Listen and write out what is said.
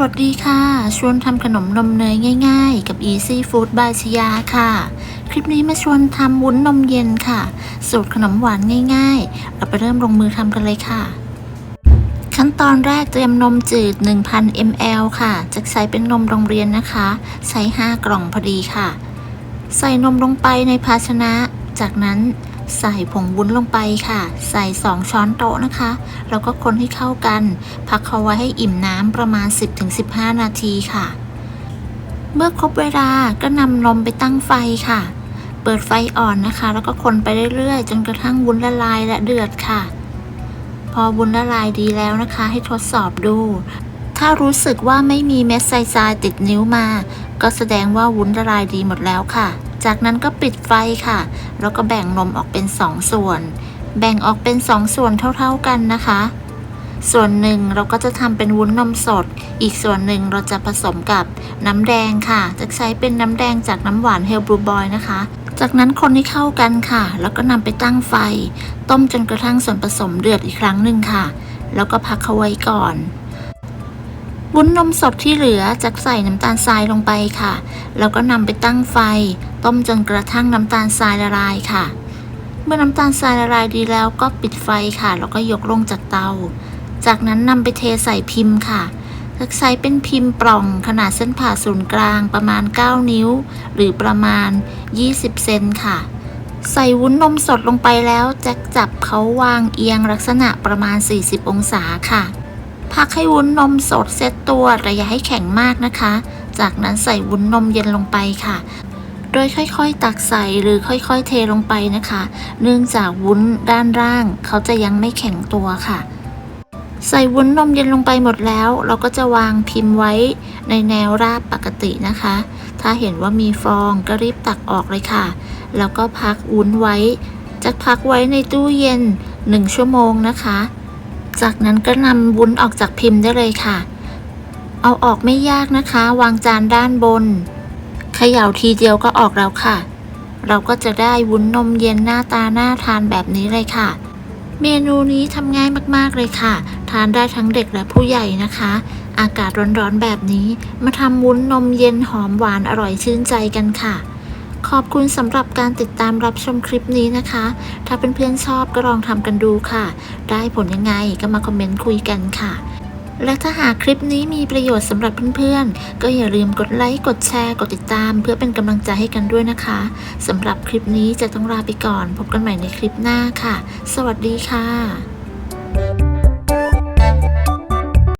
วัสดีค่ะชวนทำขนมนมเนยง่ายๆกับ Easy Food by ชยาค่ะคลิปนี้มาชวนทำวุ้นนมเย็นค่ะสูตรขนมหวานง่ายๆเราไปเริ่มลงมือทำกันเลยค่ะขั้นตอนแรกเตรียมนมจืด 1,000 ml ค่ะจะใช้เป็นนมโรงเรียนนะคะใช้5กล่องพอดีค่ะใส่นมลงไปในภาชนะจากนั้นใส่ผงวุ้นลงไปค่ะใส่2ช้อนโต๊ะนะคะแล้วก็คนให้เข้ากันพักเขาไว้ให้อิ่มน้ำประมาณ 10-15 นาทีค่ะเมื่อครบเวลาก็นำนมไปตั้งไฟค่ะเปิดไฟอ่อนนะคะแล้วก็คนไปเรื่อยๆจนกระทั่งวุ้นละลายและเดือดค่ะพอวุ้นละลายดีแล้วนะคะให้ทดสอบดูถ้ารู้สึกว่าไม่มีเม็ดทรายๆติดนิ้วมาก็แสดงว่าวุ้นละลายดีหมดแล้วค่ะจากนั้นก็ปิดไฟค่ะแล้วก็แบ่งนมออกเป็น2ส่วนแบ่งออกเป็น2ส่วนเท่าๆกันนะคะส่วนหนึ่งเราก็จะทำเป็นวุ้นนมสดอีกส่วนหนึ่งเราจะผสมกับน้ำแดงค่ะจะใช้เป็นน้ำแดงจากน้ำหวานเฮลบลูบอยนะคะจากนั้นคนให้เข้ากันค่ะแล้วก็นำไปตั้งไฟต้มจนกระทั่งส่วนผสมเดือดอีกครั้งหนึ่งค่ะแล้วก็พักเขาไว้ก่อนวุ้นนมสดที่เหลือจะใส่น้ำตาลทรายลงไปค่ะแล้วก็นำไปตั้งไฟต้มจนกระทั่งน้ำตาลทรายละลายค่ะเมื่อน้ำตาลทรายละลายดีแล้วก็ปิดไฟค่ะแล้วก็ยกลงจากเตาจากนั้นนำไปเทใส่พิมพ์ค่ะใช้เป็นพิมพ์ปล่องขนาดเส้นผ่าศูนย์กลางประมาณ9นิ้วหรือประมาณ20เซนค่ะใส่วุ้นนมสดลงไปแล้วจะจับเขาวางเอียงลักษณะประมาณ40องศาค่ะพักให้วุ้นนมสดเซตตัวแต่อย่าให้แข็งมากนะคะจากนั้นใส่วุ้นนมเย็นลงไปค่ะโดยค่อยๆตักใส่หรือค่อยๆเทลงไปนะคะเนื่องจากวุ้นด้านล่างเขาจะยังไม่แข็งตัวค่ะใส่วุ้นนมเย็นลงไปหมดแล้วเราก็จะวางพิมพ์ไว้ในแนวราบปกตินะคะถ้าเห็นว่ามีฟองก็รีบตักออกเลยค่ะแล้วก็พักวุ้นไว้จะพักไว้ในตู้เย็น1ชั่วโมงนะคะจากนั้นก็นำวุ้นออกจากพิมพ์ได้เลยค่ะเอาออกไม่ยากนะคะวางจานด้านบนเขย่าทีเดียวก็ออกแล้วค่ะเราก็จะได้วุ้นนมเย็นหน้าตาน่าทานแบบนี้เลยค่ะเมนูนี้ทำง่ายมากๆเลยค่ะทานได้ทั้งเด็กและผู้ใหญ่นะคะอากาศร้อนๆแบบนี้มาทำวุ้นนมเย็นหอมหวานอร่อยชื่นใจกันค่ะขอบคุณสำหรับการติดตามรับชมคลิปนี้นะคะถ้าเพื่อนๆชอบก็ลองทำกันดูค่ะได้ผลยังไงก็มาคอมเมนต์คุยกันค่ะและถ้าหากคลิปนี้มีประโยชน์สำหรับเพื่อนๆก็อย่าลืมกดไลค์กดแชร์กดติดตามเพื่อเป็นกำลังใจให้กันด้วยนะคะสำหรับคลิปนี้จะต้องลาไปก่อนพบกันใหม่ในคลิปหน้าค่ะสวัสดีค่ะ